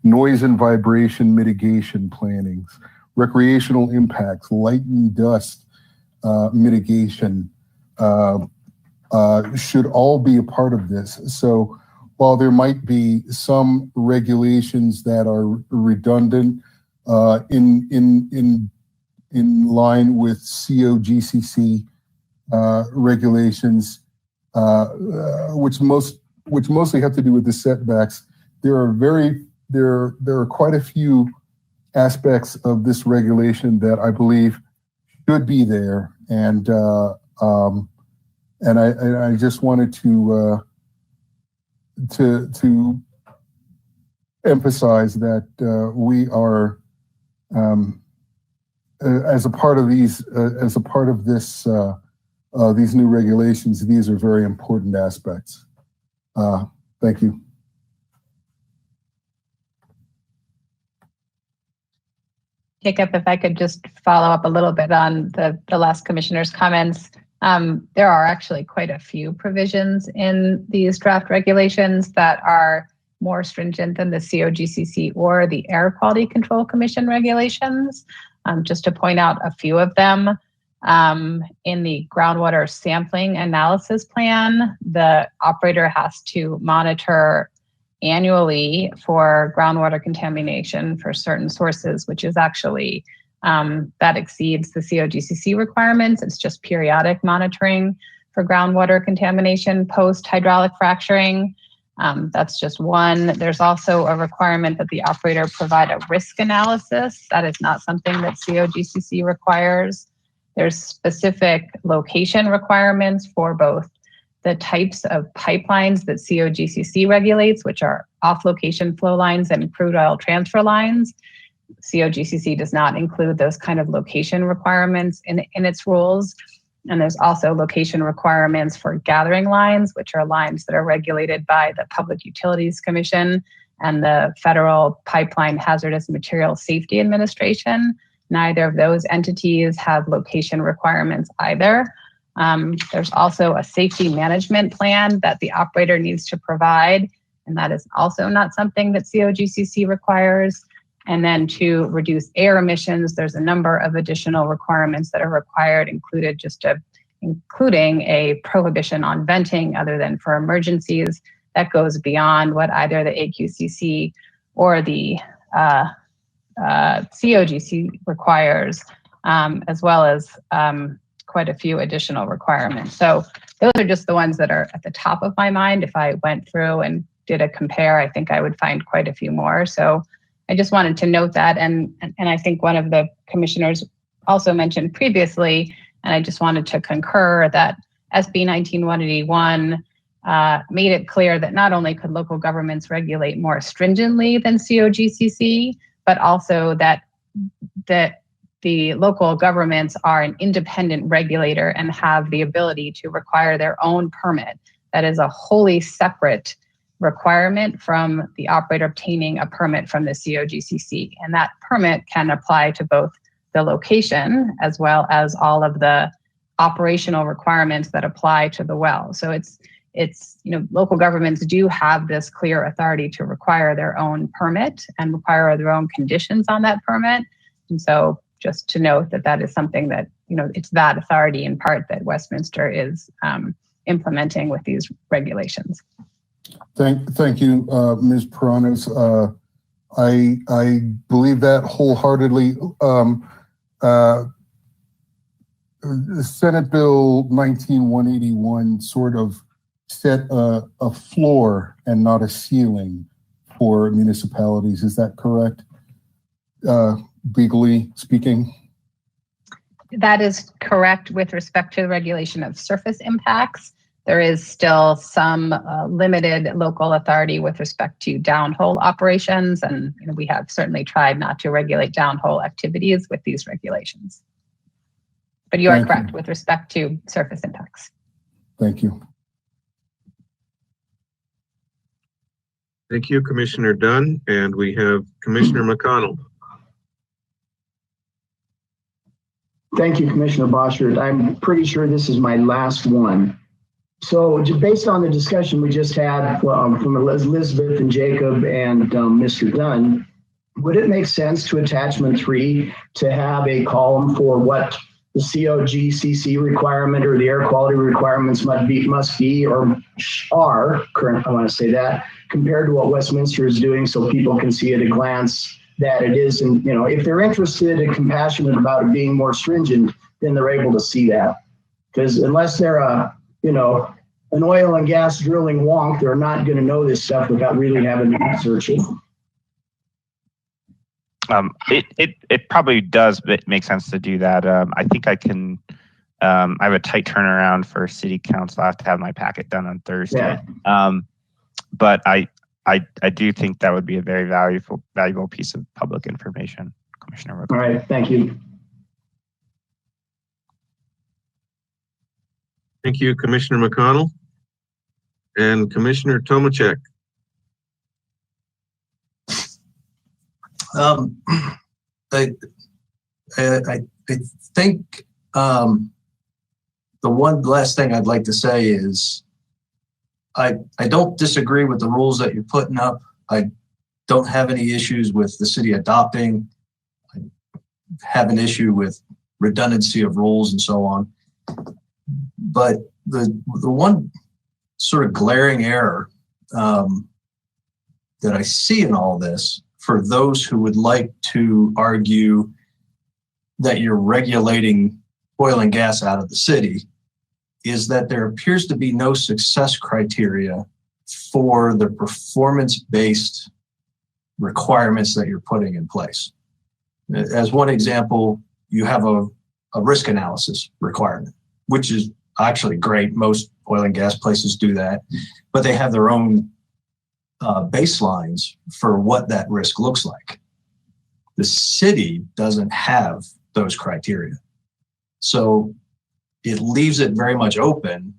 Noise and vibration mitigation plannings, recreational impacts, light and dust mitigation should all be a part of this. So while there might be some regulations that are redundant in line with COGCC regulations, which mostly have to do with the setbacks, there are quite a few aspects of this regulation that I believe should be there, and I just wanted to emphasize that we are as a part of these new regulations. These are very important aspects. Thank you. Jacob, if I could just follow up a little bit on the last commissioner's comments. There are actually quite a few provisions in these draft regulations that are more stringent than the COGCC or the Air Quality Control Commission regulations. Just to point out a few of them, in the groundwater sampling analysis plan, the operator has to monitor annually for groundwater contamination for certain sources, which is actually that exceeds the COGCC requirements. It's just periodic monitoring for groundwater contamination post hydraulic fracturing. That's just one. There's also a requirement that the operator provide a risk analysis. That is not something that COGCC requires. There's specific location requirements for both the types of pipelines that COGCC regulates, which are off-location flow lines and crude oil transfer lines. COGCC does not include those kind of location requirements in its rules. And there's also location requirements for gathering lines, which are lines that are regulated by the Public Utilities Commission and the Federal Pipeline Hazardous Materials Safety Administration. Neither of those entities have location requirements either. There's also a safety management plan that the operator needs to provide, and that is also not something that COGCC requires. And then to reduce air emissions, there's a number of additional requirements that are required, including a prohibition on venting other than for emergencies that goes beyond what either the AQCC or the COGCC requires, as well as quite a few additional requirements. So those are just the ones that are at the top of my mind. If I went through and did a compare, I think I would find quite a few more. So I just wanted to note that. And I think one of the commissioners also mentioned previously, and I just wanted to concur, that SB 19181 made it clear that not only could local governments regulate more stringently than COGCC, but also that the local governments are an independent regulator and have the ability to require their own permit. That is a wholly separate requirement from the operator obtaining a permit from the COGCC. And that permit can apply to both the location as well as all of the operational requirements that apply to the well. So it's it's, local governments do have this clear authority to require their own permit and require their own conditions on that permit. And so just to note that that is something that, it's that authority in part that Westminster is implementing with these regulations. Thank you, Ms. Paranos. I believe that wholeheartedly. Senate Bill 19-181 sort of set a floor and not a ceiling for municipalities. Is that correct? Legally speaking? That is correct with respect to the regulation of surface impacts. There is still some limited local authority with respect to downhole operations, and we have certainly tried not to regulate downhole activities with these regulations. But you are correct with respect to surface impacts. Thank you. Thank you, Commissioner Dunn. And we have Commissioner McConnell. Thank you, Commissioner Boschert. I'm pretty sure this is my last one. So based on the discussion we just had from Elizabeth and Jacob and Mr. Dunn, would it make sense to attachment 3 to have a column for what the COGCC requirement or the air quality requirements must be or are current, I want to say that, compared to what Westminster is doing, so people can see at a glance that it is, and if they're interested and compassionate about it being more stringent, then they're able to see that. Because unless they're an oil and gas drilling wonk, they're not going to know this stuff without really having to research it. It probably does make sense to do that. I think I can. I have a tight turnaround for city council. I have to have my packet done on Thursday. Yeah. But I do think that would be a very valuable piece of public information, Commissioner. All right, thank you. Thank you, Commissioner McConnell. And Commissioner Tomacek. I think the one last thing I'd like to say is I don't disagree with the rules that you're putting up. I don't have any issues with the city adopting. I have an issue with redundancy of rules and so on. But the one sort of glaring error that I see in all this, for those who would like to argue that you're regulating oil and gas out of the city, is that there appears to be no success criteria for the performance-based requirements that you're putting in place. As one example, you have a risk analysis requirement, which is actually great. Most oil and gas places do that, but they have their own baselines for what that risk looks like. The city doesn't have those criteria. So it leaves it very much open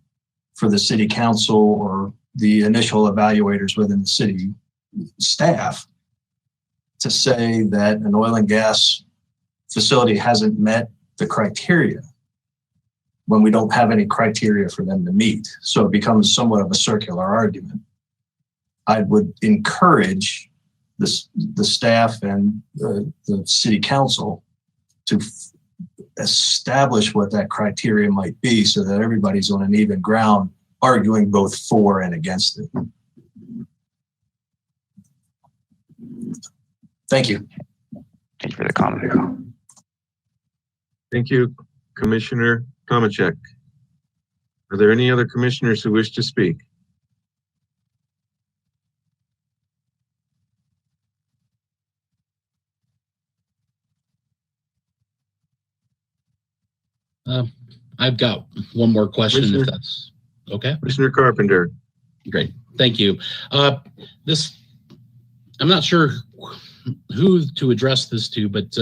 for the city council or the initial evaluators within the city staff to say that an oil and gas facility hasn't met the criteria when we don't have any criteria for them to meet. So it becomes somewhat of a circular argument. I would encourage the staff and the city council to establish what that criteria might be so that everybody's on an even ground arguing both for and against it. Thank you. Thank you for the comment. Thank you, Commissioner Tomacek. Are there any other commissioners who wish to speak? I've got one more question, if that's okay. Commissioner Carpenter. Great, thank you. I'm not sure who to address this to, but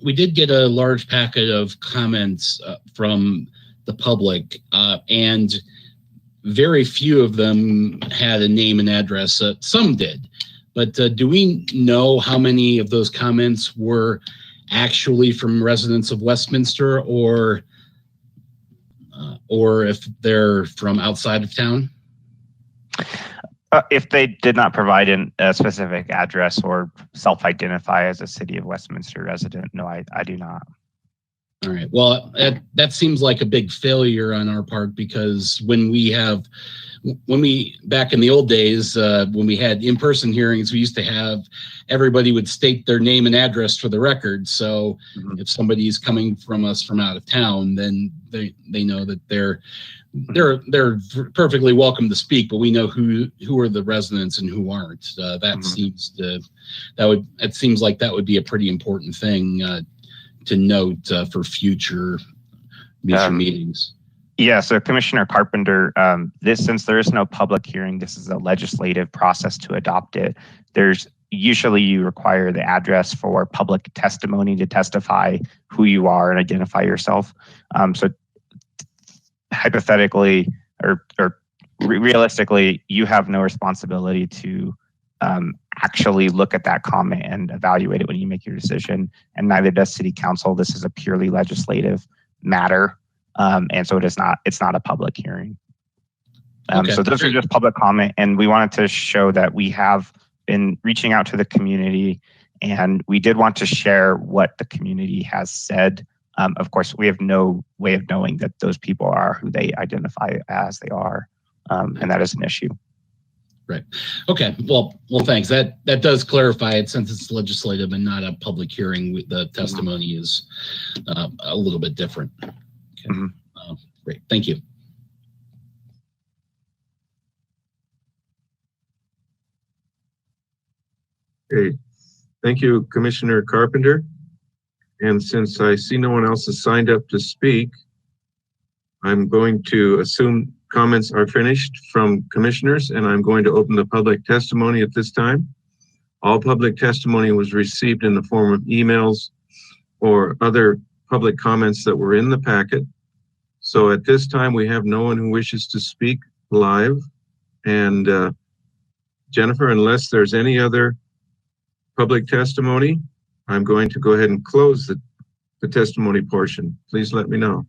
we did get a large packet of comments from the public, and very few of them had a name and address. Some did, but do we know how many of those comments were actually from residents of Westminster, or or if they're from outside of town? If they did not provide a specific address or self-identify as a City of Westminster resident, no, I do not. All right. Well, that seems like a big failure on our part, because when we back in the old days, when we had in-person hearings, we used to have everybody would state their name and address for the record. So if somebody is coming from us from out of town, then they know that they're perfectly welcome to speak, but we know who are the residents and who aren't. It seems like that would be a pretty important thing to note for future meetings. Yeah, so Commissioner Carpenter, since there is no public hearing, this is a legislative process to adopt it. Usually you require the address for public testimony to testify who you are and identify yourself. So hypothetically or realistically, you have no responsibility to actually look at that comment and evaluate it when you make your decision, and neither does City Council. This is a purely legislative matter, and so it's not a public hearing. Okay. So those are just public comment, and we wanted to show that we have been reaching out to the community, and we did want to share what the community has said. Of course, we have no way of knowing that those people are who they identify as they are, and that is an issue. Right. Okay. Well, thanks. That does clarify it, since it's legislative and not a public hearing. The testimony is a little bit different. Okay. Great. Thank you. Okay. Thank you, Commissioner Carpenter. And since I see no one else has signed up to speak, I'm going to assume comments are finished from commissioners, and I'm going to open the public testimony at this time. All public testimony was received in the form of emails or other public comments that were in the packet. So at this time, we have no one who wishes to speak live. And Jennifer, unless there's any other public testimony, I'm going to go ahead and close the testimony portion. Please let me know.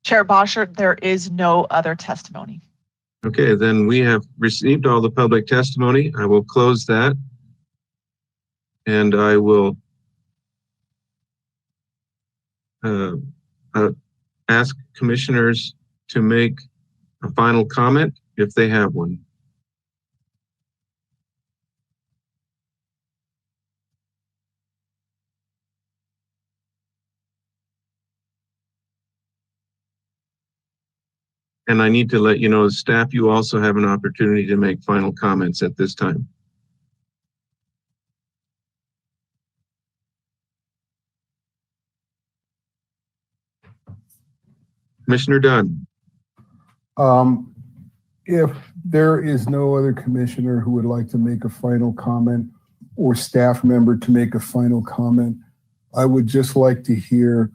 Chair Boschert, there is no other testimony. Okay, then we have received all the public testimony. I will close that. And I will ask commissioners to make a final comment if they have one. And I need to let you know, as staff, you also have an opportunity to make final comments at this time. Commissioner Dunn. If there is no other commissioner who would like to make a final comment or staff member to make a final comment, I would just like to hear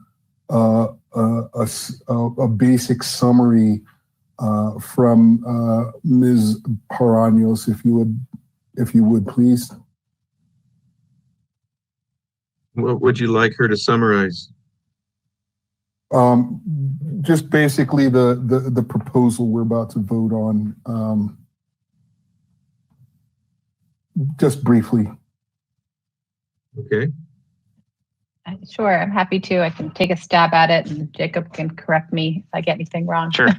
a basic summary from Ms. Paranos, if you would, please. What would you like her to summarize? Just basically the proposal we're about to vote on. Just briefly. Okay. Sure, I'm happy to. I can take a stab at it, and Jacob can correct me if I get anything wrong. Sure.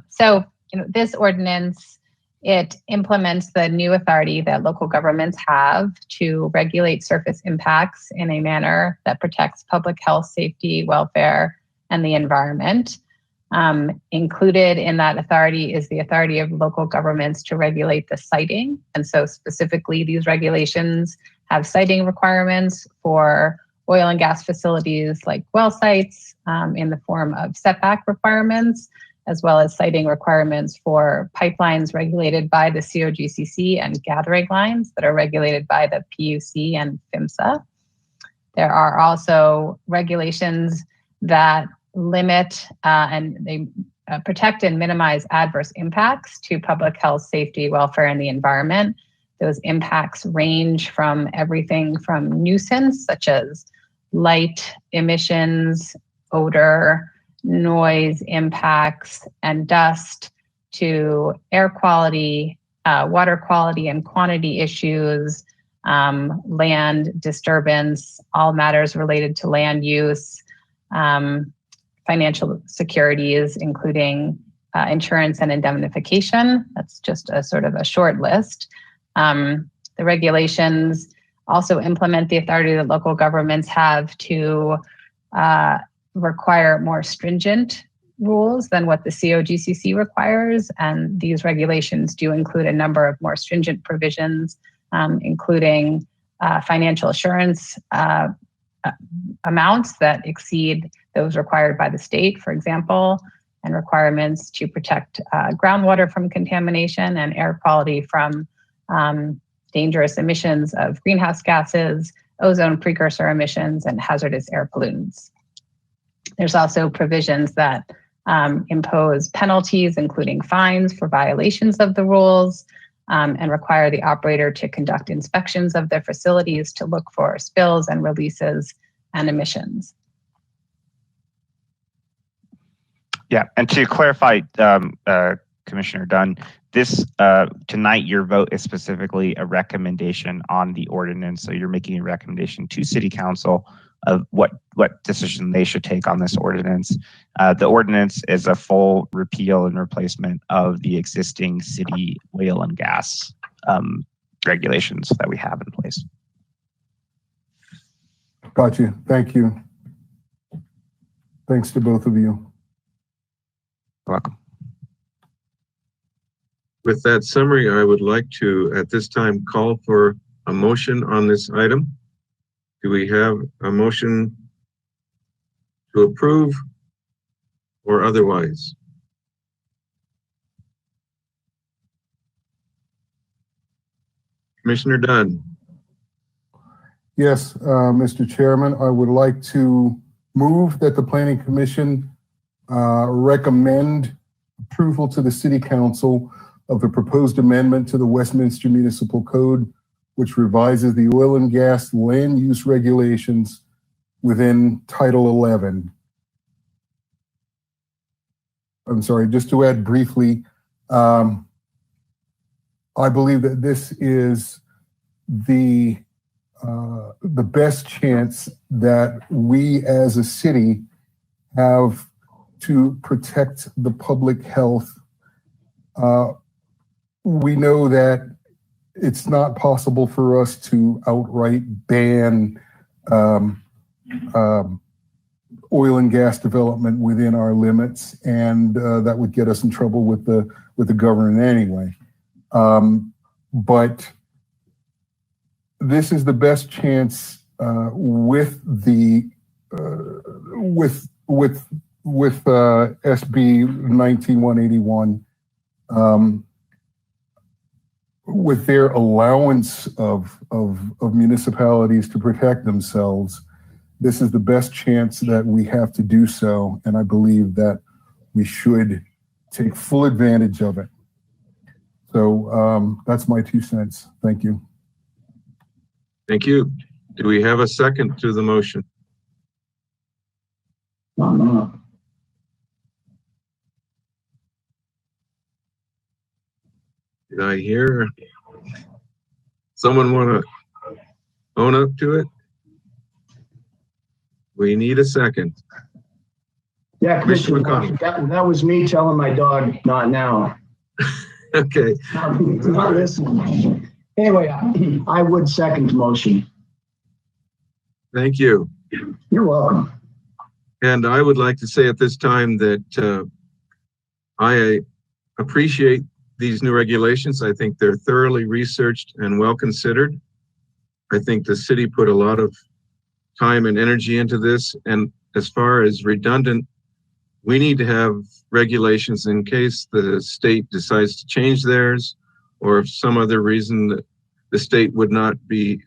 So, this ordinance, it implements the new authority that local governments have to regulate surface impacts in a manner that protects public health, safety, welfare, and the environment. Included in that authority is the authority of local governments to regulate the siting. And so specifically, these regulations have siting requirements for oil and gas facilities like well sites in the form of setback requirements, as well as siting requirements for pipelines regulated by the COGCC and gathering lines that are regulated by the PUC and PHMSA. There are also regulations that limit and they protect and minimize adverse impacts to public health, safety, welfare, and the environment. Those impacts range from everything from nuisance, such as light emissions, odor, noise impacts and dust to air quality, water quality and quantity issues, land disturbance, all matters related to land use, financial securities, including insurance and indemnification. That's just a sort of a short list. The regulations also implement the authority that local governments have to require more stringent rules than what the COGCC requires. And these regulations do include a number of more stringent provisions, including financial assurance amounts that exceed those required by the state, for example, and requirements to protect groundwater from contamination and air quality from dangerous emissions of greenhouse gases, ozone precursor emissions, and hazardous air pollutants. There's also provisions that impose penalties, including fines for violations of the rules, and require the operator to conduct inspections of their facilities to look for spills and releases and emissions. Yeah, and to clarify, Commissioner Dunn, this tonight your vote is specifically a recommendation on the ordinance. So you're making a recommendation to City Council of what decision they should take on this ordinance. The ordinance is a full repeal and replacement of the existing city oil and gas regulations that we have in place. Got you. Thank you. Thanks to both of you. You're welcome. With that summary, I would like to, at this time, call for a motion on this item. Do we have a motion to approve or otherwise? Commissioner Dunn. Yes, Mr. Chairman, I would like to move that the Planning Commission recommend approval to the City Council of the proposed amendment to the Westminster Municipal Code, which revises the oil and gas land use regulations within Title 11. I'm sorry, just to add briefly, I believe that this is the best chance that we as a city have to protect the public health. We know that it's not possible for us to outright ban oil and gas development within our limits, and that would get us in trouble with the government anyway. But this is the best chance with SB 19181. With their allowance of municipalities to protect themselves, this is the best chance that we have to do so, and I believe that we should take full advantage of it. So that's my 2 cents. Thank you. Thank you. Do we have a second to the motion? Did I hear someone want to own up to it? We need a second. Yeah, Commissioner, that was me telling my dog, not now. Okay. Not listening. Anyway, I would second the motion. Thank you. You're welcome. And I would like to say at this time that I appreciate these new regulations. I think they're thoroughly researched and well considered. I think the city put a lot of time and energy into this. And as far as redundant, we need to have regulations in case the state decides to change theirs, or if some other reason that the state would not be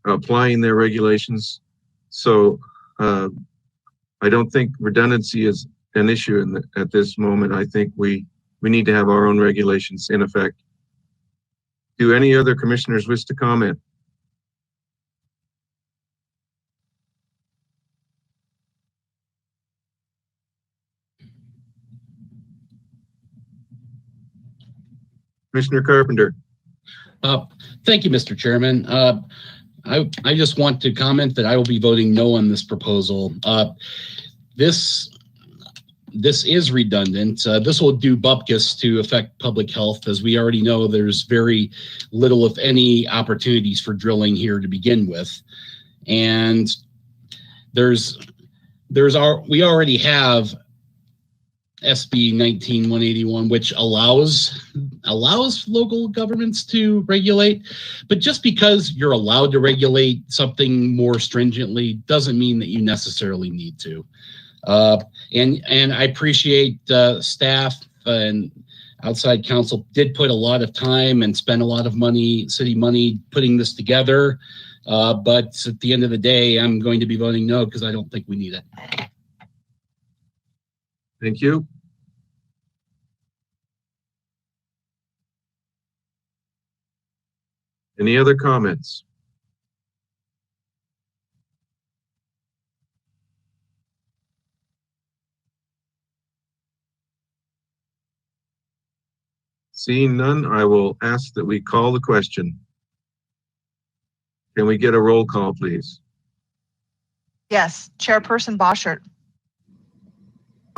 applying their regulations. So I don't think redundancy is an issue at this moment. I think we need to have our own regulations in effect. Do any other commissioners wish to comment? Commissioner Carpenter. Thank you, Mr. Chairman. I just want to comment that I will be voting no on this proposal. This is redundant. This will do bupkis to affect public health. As we already know, there's very little, if any, opportunities for drilling here to begin with. And we already have SB 19181, which allows local governments to regulate, but just because you're allowed to regulate something more stringently doesn't mean that you necessarily need to. And I appreciate staff and outside counsel did put a lot of time and spend a lot of money, city money, putting this together. But at the end of the day, I'm going to be voting no because I don't think we need it. Thank you. Any other comments? Seeing none, I will ask that we call the question. Can we get a roll call, please? Yes. Chairperson Boschert.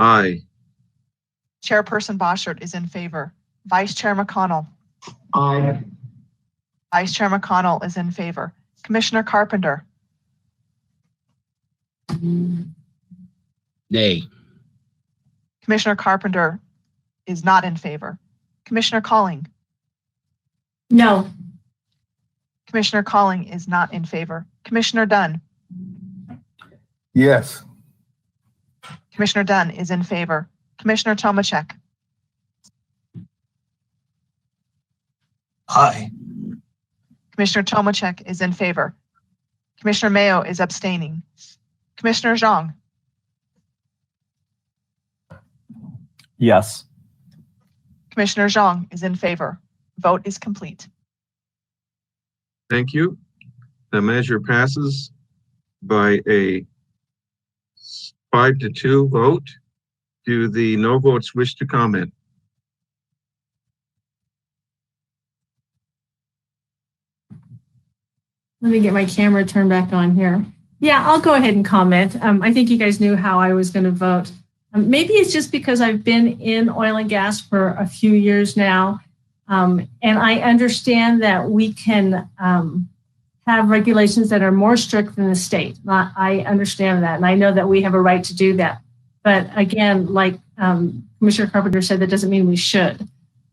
Aye. Chairperson Boschert is in favor. Vice Chair McConnell. Aye. Vice Chair McConnell is in favor. Commissioner Carpenter. Nay. Commissioner Carpenter is not in favor. Commissioner Calling. No. Commissioner Calling is not in favor. Commissioner Dunn. Yes. Commissioner Dunn is in favor. Commissioner Tomacek. Aye. Commissioner Tomacek is in favor. Commissioner Mayo is abstaining. Commissioner Zhang. Yes. Commissioner Zhang is in favor. Vote is complete. Thank you. The measure passes by a 5-2 vote. Do the no votes wish to comment? Let me get my camera turned back on here. Yeah, I'll go ahead and comment. I think you guys knew how I was going to vote. Maybe it's just because I've been in oil and gas for a few years now. And I understand that we can have regulations that are more strict than the state. I understand that. And I know that we have a right to do that. But again, like Commissioner Carpenter said, that doesn't mean we should.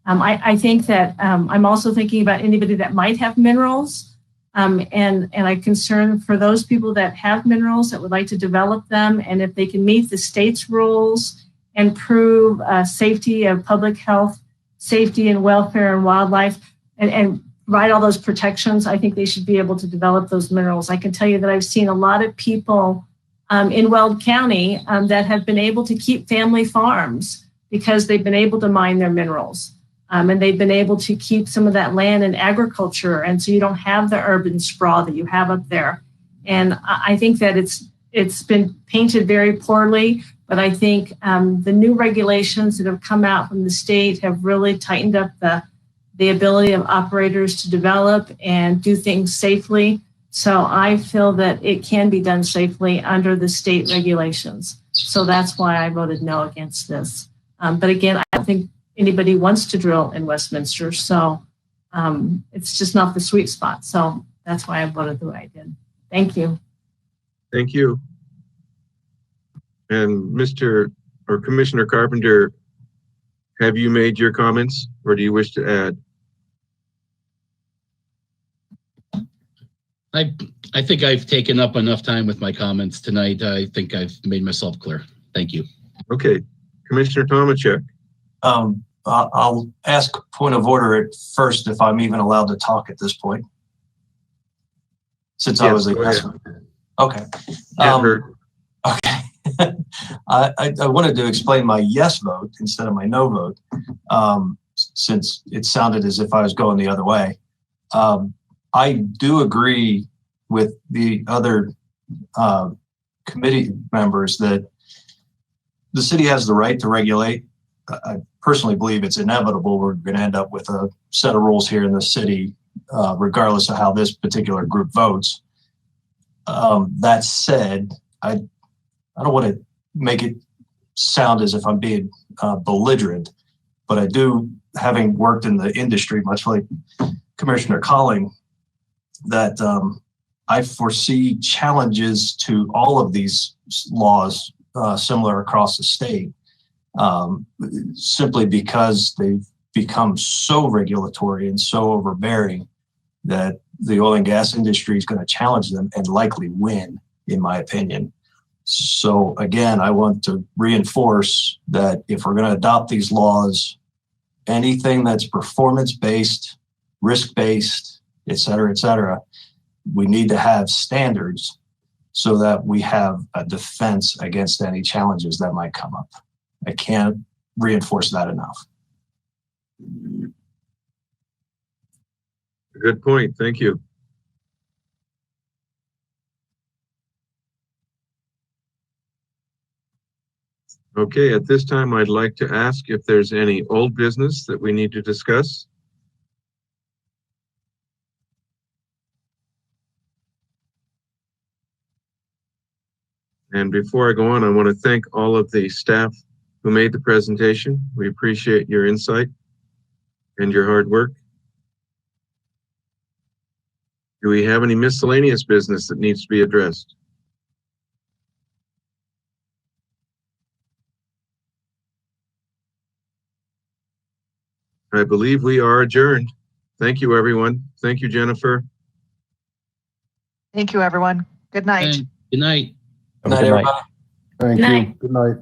I think that I'm also thinking about anybody that might have minerals. And I'm concerned for those people that have minerals that would like to develop them. And if they can meet the state's rules and prove safety of public health, safety and welfare and wildlife, and provide all those protections, I think they should be able to develop those minerals. I can tell you that I've seen a lot of people in Weld County that have been able to keep family farms because they've been able to mine their minerals. And they've been able to keep some of that land in agriculture. And so you don't have the urban sprawl that you have up there. And I think that it's been painted very poorly, but I think the new regulations that have come out from the state have really tightened up the ability of operators to develop and do things safely. So I feel that it can be done safely under the state regulations. So that's why I voted no against this. But again, I don't think anybody wants to drill in Westminster. So it's just not the sweet spot. So that's why I voted the way I did. Thank you. Thank you. And Commissioner Carpenter, have you made your comments or do you wish to add? I think I've taken up enough time with my comments tonight. I think I've made myself clear. Thank you. Okay. Commissioner Tomacek. I'll ask point of order at first if I'm even allowed to talk at this point. Since yes, I was a yes. Okay. Okay. I wanted to explain my yes vote instead of my no vote, since it sounded as if I was going the other way. I do agree with the other committee members that the city has the right to regulate I personally believe it's inevitable we're going to end up with a set of rules here in the city, regardless of how this particular group votes. That said, I don't want to make it sound as if I'm being belligerent, but I do, having worked in the industry, much like Commissioner Colling, that I foresee challenges to all of these laws similar across the state, simply because they've become so regulatory and so overbearing that the oil and gas industry is going to challenge them and likely win, in my opinion. So again, I want to reinforce that if we're going to adopt these laws, anything that's performance-based, risk-based, et cetera, we need to have standards so that we have a defense against any challenges that might come up. I can't reinforce that enough. Good point. Thank you. Okay, at this time, I'd like to ask if there's any old business that we need to discuss. And before I go on, I want to thank all of the staff who made the presentation. We appreciate your insight and your hard work. Do we have any miscellaneous business that needs to be addressed? I believe we are adjourned. Thank you, everyone. Thank you, Jennifer. Thank you, everyone. Good night. Good night. Good night, everybody. Thank Good you. night. Good night.